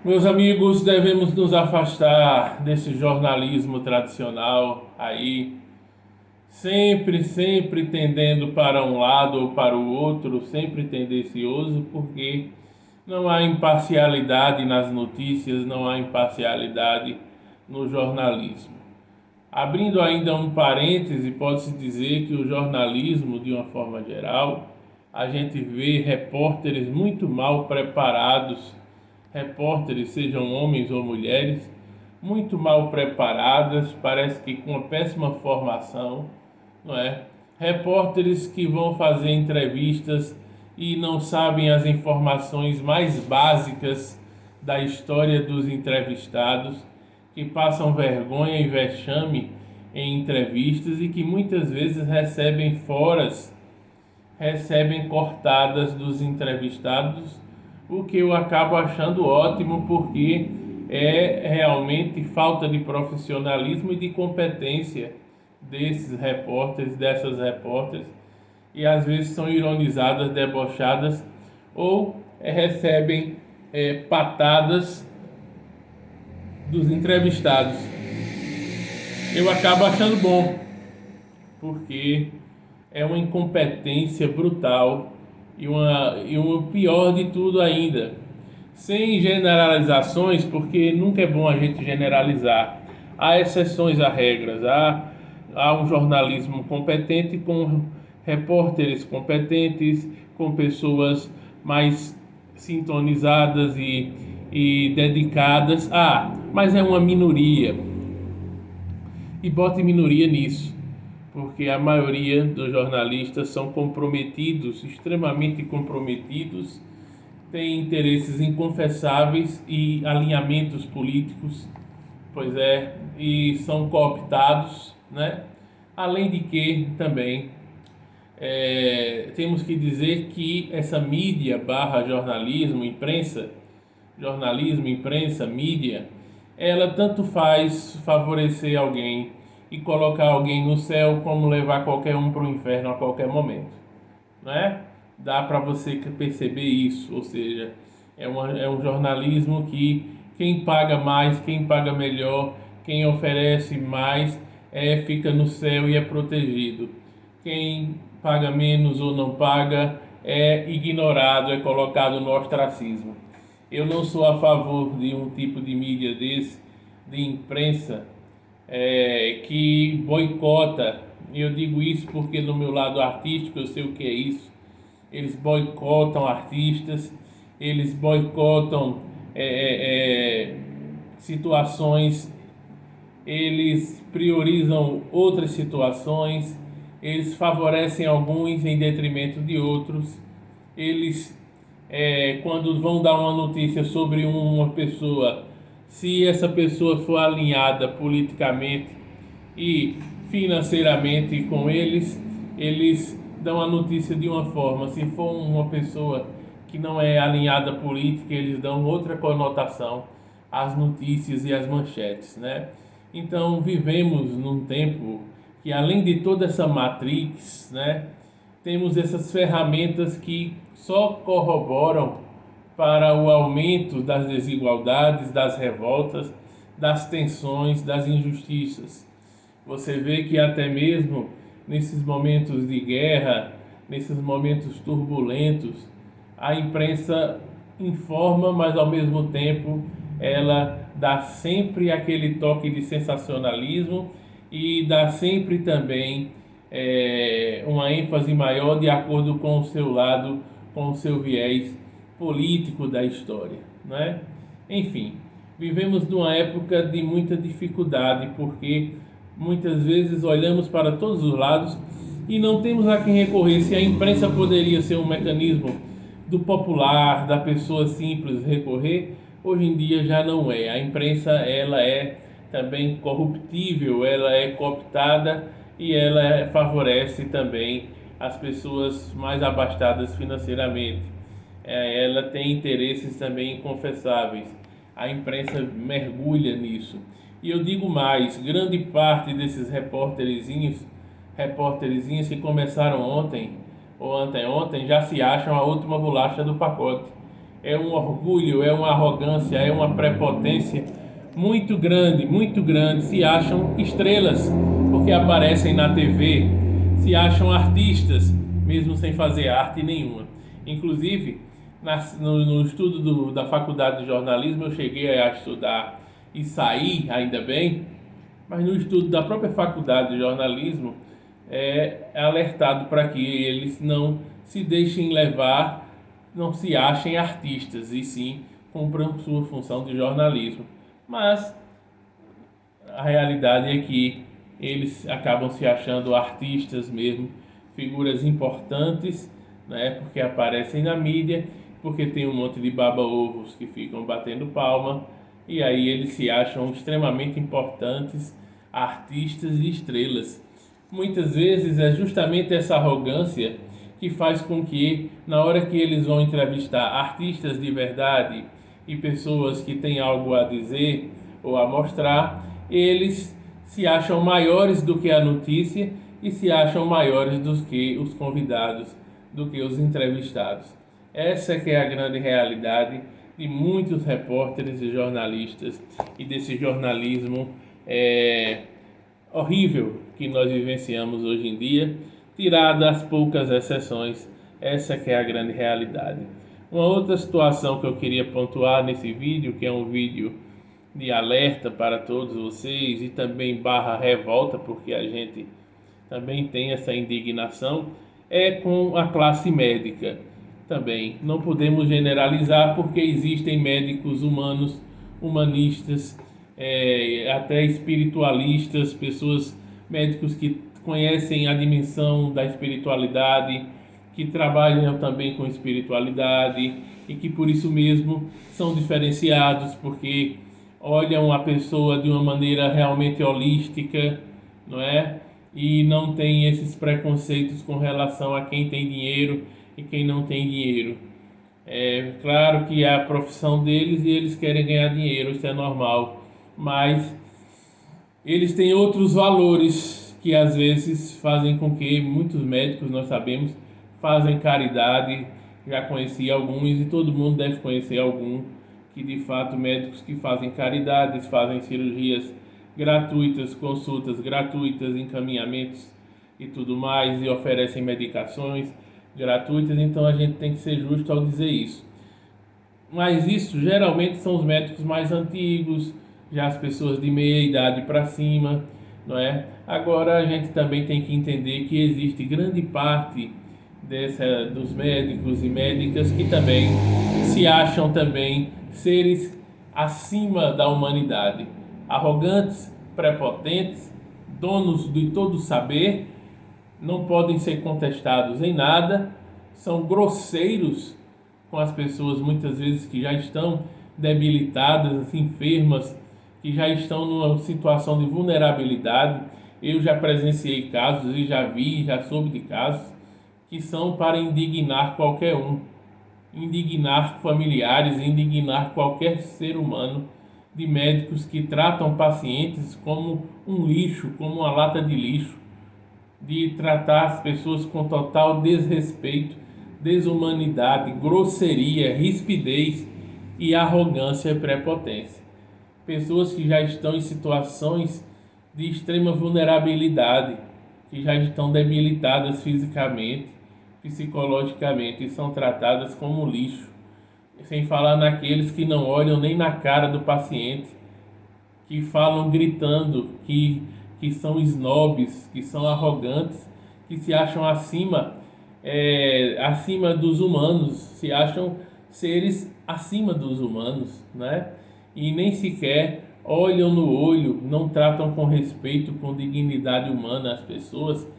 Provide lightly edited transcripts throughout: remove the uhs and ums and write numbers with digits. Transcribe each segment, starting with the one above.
Meus amigos, devemos nos afastar desse jornalismo tradicional aí, sempre tendendo para um lado ou para o outro, sempre tendencioso, porque não há imparcialidade nas notícias, não há imparcialidade no jornalismo. Abrindo ainda um parêntese, pode-se dizer que o jornalismo, de uma forma geral, a gente vê repórteres muito mal preparados, repórteres, sejam homens ou mulheres, muito mal preparadas, parece que com uma péssima formação, não é? Repórteres que vão fazer entrevistas e não sabem as informações mais básicas da história dos entrevistados, que passam vergonha e vexame em entrevistas e que muitas vezes recebem foras, recebem cortadas dos entrevistados, o que eu acabo achando ótimo porque é realmente falta de profissionalismo e de competência desses repórteres, dessas repórteres, e às vezes são ironizadas, debochadas ou recebem patadas dos entrevistados. Eu acabo achando bom, porque é uma incompetência brutal e o pior de tudo ainda, sem generalizações, porque nunca é bom a gente generalizar. Há exceções a regras, há um jornalismo competente com repórteres competentes, com pessoas mais sintonizadas e dedicadas. Mas é uma minoria. E bote minoria nisso, porque a maioria dos jornalistas são comprometidos, extremamente comprometidos, têm interesses inconfessáveis e alinhamentos políticos, pois é, e são cooptados, né? Além de que também temos que dizer que essa mídia barra jornalismo, imprensa, mídia, ela tanto faz favorecer alguém e colocar alguém no céu, como levar qualquer um para o inferno a qualquer momento, né? Dá para você perceber isso, ou seja, é um jornalismo que quem paga mais, quem paga melhor, quem oferece mais, fica no céu e é protegido. Quem paga menos ou não paga é ignorado, é colocado no ostracismo. Eu não sou a favor de um tipo de mídia desse, de imprensa, que boicota. Eu digo isso porque no meu lado artístico eu sei o que é isso. Eles boicotam artistas, eles boicotam situações, eles priorizam outras situações, eles favorecem alguns em detrimento de outros, eles, quando vão dar uma notícia sobre uma pessoa, se essa pessoa for alinhada politicamente e financeiramente com eles, eles dão a notícia de uma forma. Se for uma pessoa que não é alinhada política, eles dão outra conotação às notícias e às manchetes, né? Então vivemos num tempo que, além de toda essa matrix, né, temos essas ferramentas que só corroboram para o aumento das desigualdades, das revoltas, das tensões, das injustiças. Você vê que até mesmo nesses momentos de guerra, nesses momentos turbulentos, a imprensa informa, mas ao mesmo tempo ela dá sempre aquele toque de sensacionalismo e dá sempre também uma ênfase maior de acordo com o seu lado, com o seu viés político da história, né? Enfim, vivemos numa época de muita dificuldade, porque muitas vezes olhamos para todos os lados e não temos a quem recorrer. Se a imprensa poderia ser um mecanismo do popular, da pessoa simples recorrer, hoje em dia já não é. A imprensa, ela é também corruptível, ela é cooptada e ela favorece também as pessoas mais abastadas financeiramente. Ela tem interesses também inconfessáveis. A imprensa mergulha nisso. E eu digo mais, grande parte desses repórterzinhos que começaram ontem ou anteontem, já se acham a última bolacha do pacote. é um orgulho, é uma arrogância, é uma prepotência muito grande. Se acham estrelas porque aparecem na TV, se acham artistas, mesmo sem fazer arte nenhuma. Inclusive, no estudo da faculdade de jornalismo, eu cheguei a estudar e saí, ainda bem, mas no estudo da própria faculdade de jornalismo é alertado para que eles não se deixem levar, não se achem artistas e sim cumpram sua função de jornalismo. Mas a realidade é que eles acabam se achando artistas mesmo, figuras importantes, né, porque aparecem na mídia, porque tem um monte de baba-ovos que ficam batendo palma, e aí eles se acham extremamente importantes, artistas e estrelas. Muitas vezes é justamente essa arrogância que faz com que, na hora que eles vão entrevistar artistas de verdade e pessoas que têm algo a dizer ou a mostrar, eles se acham maiores do que a notícia e se acham maiores do que os convidados, do que os entrevistados. Essa que é a grande realidade de muitos repórteres e jornalistas e desse jornalismo horrível que nós vivenciamos hoje em dia, tirada as poucas exceções. Essa que é a grande realidade. Uma outra situação que eu queria pontuar nesse vídeo, que é um vídeo de alerta para todos vocês e também barra revolta, porque a gente também tem essa indignação, é com a classe médica. Também não podemos generalizar porque existem médicos humanos, humanistas, até espiritualistas, pessoas, médicos que conhecem a dimensão da espiritualidade, que trabalham também com espiritualidade e que por isso mesmo são diferenciados porque olham a pessoa de uma maneira realmente holística, não é? E não tem esses preconceitos com relação a quem tem dinheiro e quem não tem dinheiro. É claro que é a profissão deles e eles querem ganhar dinheiro, isso é normal, mas eles têm outros valores que às vezes fazem com que muitos médicos, nós sabemos, fazem caridade. Já conheci alguns e todo mundo deve conhecer algum que de fato médicos que fazem caridades, fazem cirurgias gratuitas, consultas gratuitas, encaminhamentos e tudo mais, e oferecem medicações gratuitas. Então a gente tem que ser justo ao dizer isso. Mas isso geralmente são os médicos mais antigos, já as pessoas de meia idade para cima, não é? Agora a gente também tem que entender que existe grande parte dos médicos e médicas que também se acham também seres acima da humanidade, arrogantes, prepotentes, donos de todo saber, não podem ser contestados em nada, são grosseiros com as pessoas muitas vezes que já estão debilitadas, enfermas, que já estão numa situação de vulnerabilidade. Eu já presenciei casos e já vi, já soube de casos que são para indignar qualquer um, indignar familiares, indignar qualquer ser humano, de médicos que tratam pacientes como um lixo, como uma lata de lixo, de tratar as pessoas com total desrespeito, desumanidade, grosseria, rispidez e arrogância e prepotência. Pessoas que já estão em situações de extrema vulnerabilidade, que já estão debilitadas fisicamente, psicologicamente e são tratadas como lixo. Sem falar naqueles que não olham nem na cara do paciente, que falam gritando, que são snobs, que são arrogantes, que se acham acima dos humanos, se acham seres acima dos humanos, né? E nem sequer olham no olho, não tratam com respeito, com dignidade humana as pessoas.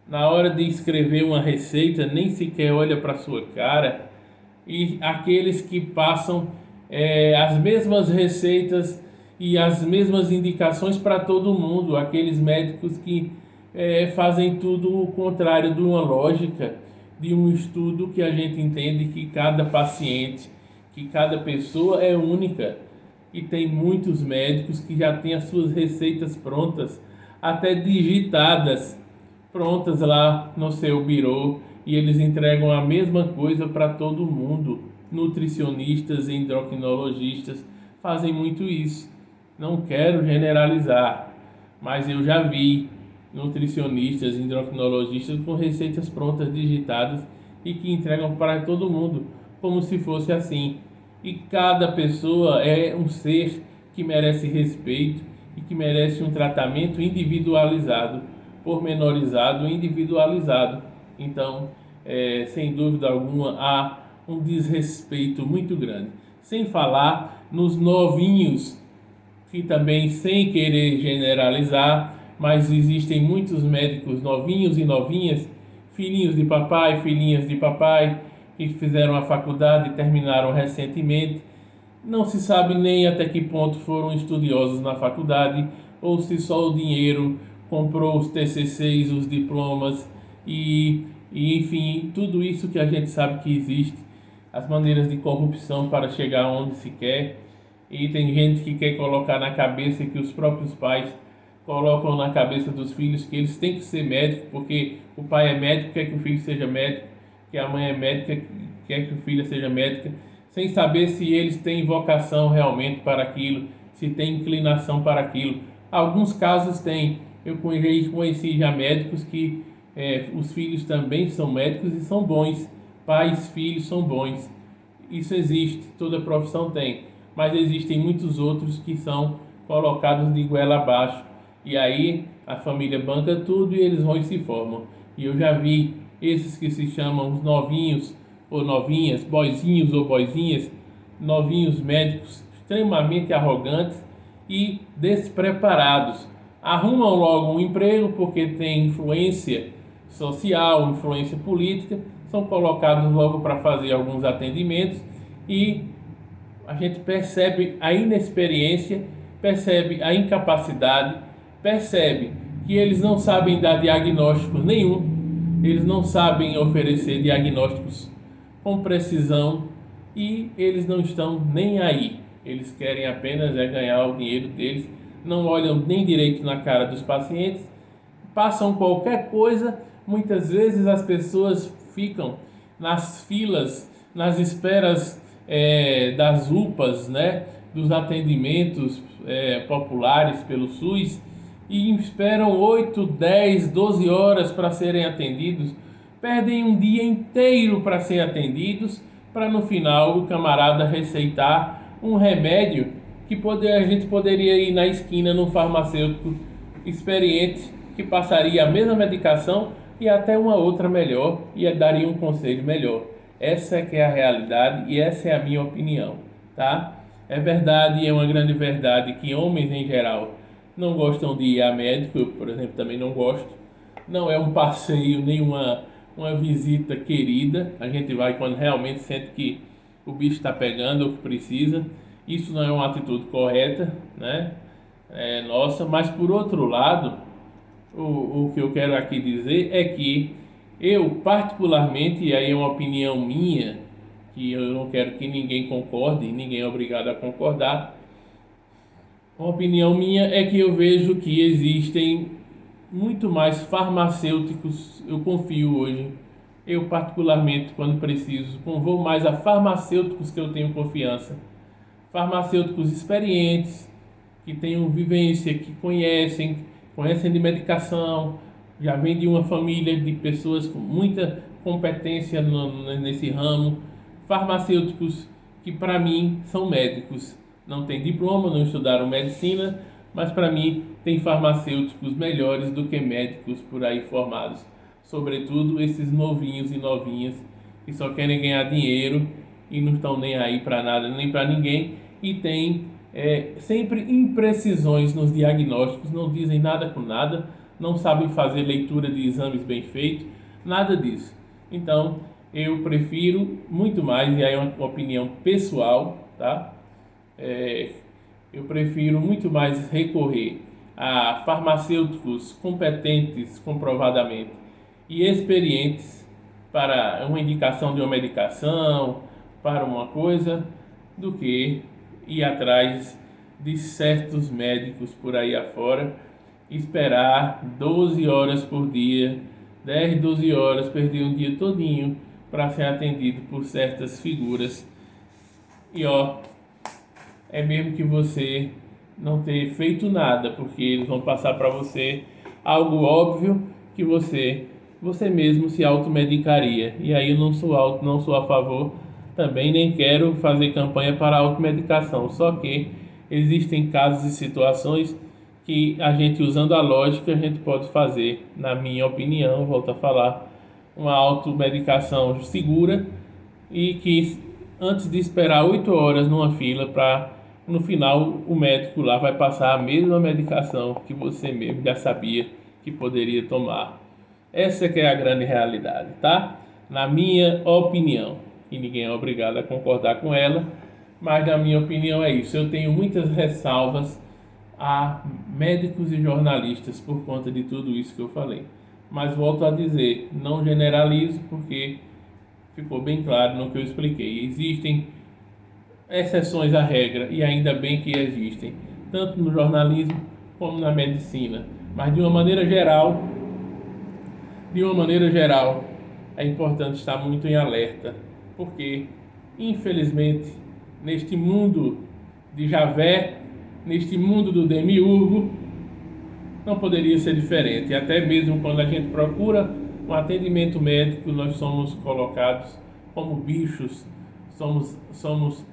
Na hora de escrever uma receita, nem sequer olha para sua cara. E aqueles que passam as mesmas receitas e as mesmas indicações para todo mundo, aqueles médicos que fazem tudo o contrário de uma lógica, de um estudo que a gente entende que cada paciente, que cada pessoa é única. E tem muitos médicos que já têm as suas receitas prontas, até digitadas, prontas lá no seu birô, e eles entregam a mesma coisa para todo mundo. nutricionistas, endocrinologistas fazem muito isso. Não quero generalizar, mas eu já vi nutricionistas, endocrinologistas com receitas prontas digitadas e que entregam para todo mundo, como se fosse assim. E cada pessoa é um ser que merece respeito e que merece um tratamento individualizado, pormenorizado, individualizado. Então, sem dúvida alguma, há um desrespeito muito grande. Sem falar nos novinhos, que também, sem querer generalizar, mas existem muitos médicos novinhos e novinhas, filhinhos de papai, filhinhas de papai, que fizeram a faculdade e terminaram recentemente. Não se sabe nem até que ponto foram estudiosos na faculdade, ou se só o dinheiro comprou os TCCs, os diplomas e enfim, tudo isso que a gente sabe que existe, as maneiras de corrupção para chegar onde se quer. E tem gente que quer colocar na cabeça, que os próprios pais colocam na cabeça dos filhos, que eles têm que ser médicos, porque o pai é médico, quer que o filho seja médico, que a mãe é médica, quer que o filho seja médica, sem saber se eles têm vocação realmente para aquilo, se têm inclinação para aquilo. Alguns casos têm. Eu conheci já médicos que os filhos também são médicos e são bons. Pais, filhos são bons. Isso existe, toda profissão tem. Mas existem muitos outros que são colocados de goela abaixo. E aí a família banca tudo e eles vão e se formam. E eu já vi esses que se chamam os novinhos ou novinhas, boizinhos ou boizinhas, novinhos médicos extremamente arrogantes e despreparados. Arrumam logo um emprego porque tem influência social, influência política, são colocados logo para fazer alguns atendimentos e a gente percebe a inexperiência, percebe a incapacidade, percebe que eles não sabem dar diagnóstico nenhum, eles não sabem oferecer diagnósticos com precisão e eles não estão nem aí. Eles querem apenas ganhar o dinheiro deles, não olham nem direito na cara dos pacientes, passam qualquer coisa. Muitas vezes as pessoas ficam nas filas, nas esperas das UPAs, né, dos atendimentos populares pelo SUS e esperam 8, 10, 12 horas para serem atendidos, perdem um dia inteiro para serem atendidos, para no final o camarada receitar um remédio que a gente poderia ir na esquina num farmacêutico experiente que passaria a mesma medicação e até uma outra melhor e daria um conselho melhor. Essa é que é a realidade e essa é a minha opinião, tá? É verdade, é uma grande verdade que homens em geral não gostam de ir a médico. Eu, por exemplo, também não gosto. Não é um passeio nem uma visita querida. A gente vai quando realmente sente que o bicho está pegando ou que precisa. Isso não é uma atitude correta, né? Nossa, mas por outro lado, o que eu quero aqui dizer é que eu particularmente, e aí é uma opinião minha, que eu não quero que ninguém concorde, ninguém é obrigado a concordar, uma opinião minha é que eu vejo que existem muito mais farmacêuticos, eu confio hoje, eu particularmente quando preciso, vou mais a farmacêuticos que eu tenho confiança, farmacêuticos experientes, que tenham vivência, que conhecem de medicação, já vem de uma família de pessoas com muita competência nesse ramo, farmacêuticos que para mim são médicos, não têm diploma, não estudaram medicina, mas para mim tem farmacêuticos melhores do que médicos por aí formados, sobretudo esses novinhos e novinhas que só querem ganhar dinheiro e não estão nem aí para nada nem para ninguém e tem sempre imprecisões nos diagnósticos, não dizem nada com nada, não sabem fazer leitura de exames bem feitos, nada disso. Então, eu prefiro muito mais, e aí é uma opinião pessoal, tá? Eu prefiro muito mais recorrer a farmacêuticos competentes, comprovadamente, e experientes para uma indicação de uma medicação, para uma coisa, do que ir atrás de certos médicos por aí afora, esperar 12 horas por dia, 10, 12 horas, perder um dia todinho para ser atendido por certas figuras E ó, é mesmo que você não ter feito nada, porque eles vão passar para você algo óbvio que você mesmo se automedicaria. E aí eu não sou a favor também, nem quero fazer campanha para a automedicação. Só que existem casos e situações que a gente, usando a lógica, a gente pode fazer, na minha opinião, volto a falar, uma automedicação segura e que antes de esperar 8 horas numa fila para no final o médico lá vai passar a mesma medicação que você mesmo já sabia que poderia tomar. Essa que é a grande realidade, tá? Na minha opinião, e ninguém é obrigado a concordar com ela, mas na minha opinião é isso. Eu tenho muitas ressalvas a médicos e jornalistas por conta de tudo isso que eu falei. Mas volto a dizer, não generalizo porque ficou bem claro no que eu expliquei. Existem exceções à regra e ainda bem que existem, tanto no jornalismo como na medicina. Mas de uma maneira geral, é importante estar muito em alerta, porque infelizmente neste mundo de Javé, neste mundo do demiurgo, não poderia ser diferente. Até mesmo quando a gente procura um atendimento médico, nós somos colocados como bichos, somos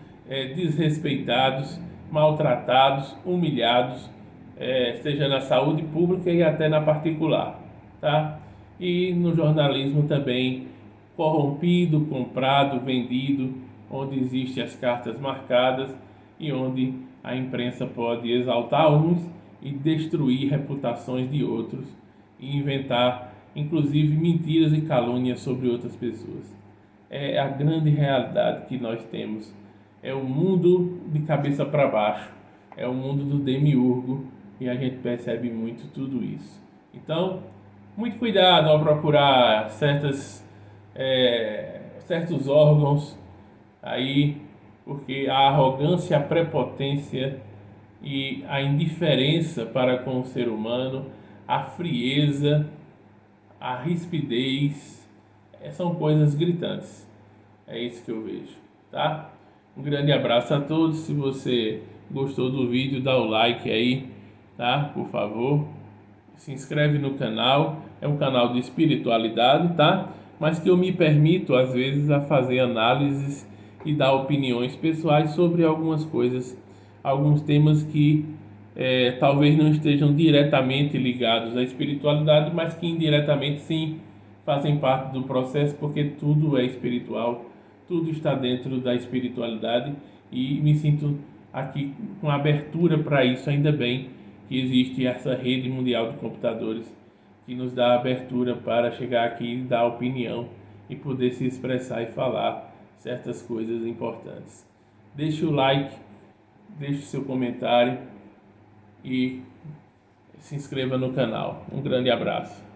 desrespeitados, maltratados, humilhados, seja na saúde pública e até na particular, tá? E no jornalismo também, corrompido, comprado, vendido, onde existem as cartas marcadas e onde a imprensa pode exaltar uns e destruir reputações de outros e inventar, inclusive, mentiras e calúnias sobre outras pessoas. É a grande realidade que nós temos. É o mundo de cabeça para baixo, é o mundo do demiurgo e a gente percebe muito tudo isso. Então, muito cuidado ao procurar certos órgãos aí, porque a arrogância, a prepotência e a indiferença para com o ser humano, a frieza, a rispidez, são coisas gritantes. É isso que eu vejo, tá? Um grande abraço a todos. Se você gostou do vídeo, dá o like aí, tá? Por favor. Se inscreve no canal. É um canal de espiritualidade, tá? Mas que eu me permito, às vezes, a fazer análises e dar opiniões pessoais sobre algumas coisas, alguns temas que talvez não estejam diretamente ligados à espiritualidade, mas que indiretamente sim fazem parte do processo, porque tudo é espiritual, tudo está dentro da espiritualidade e me sinto aqui com abertura para isso, ainda bem que existe essa rede mundial de computadores que nos dá abertura para chegar aqui e dar opinião e poder se expressar e falar certas coisas importantes. Deixe o like, deixe o seu comentário e se inscreva no canal. Um grande abraço.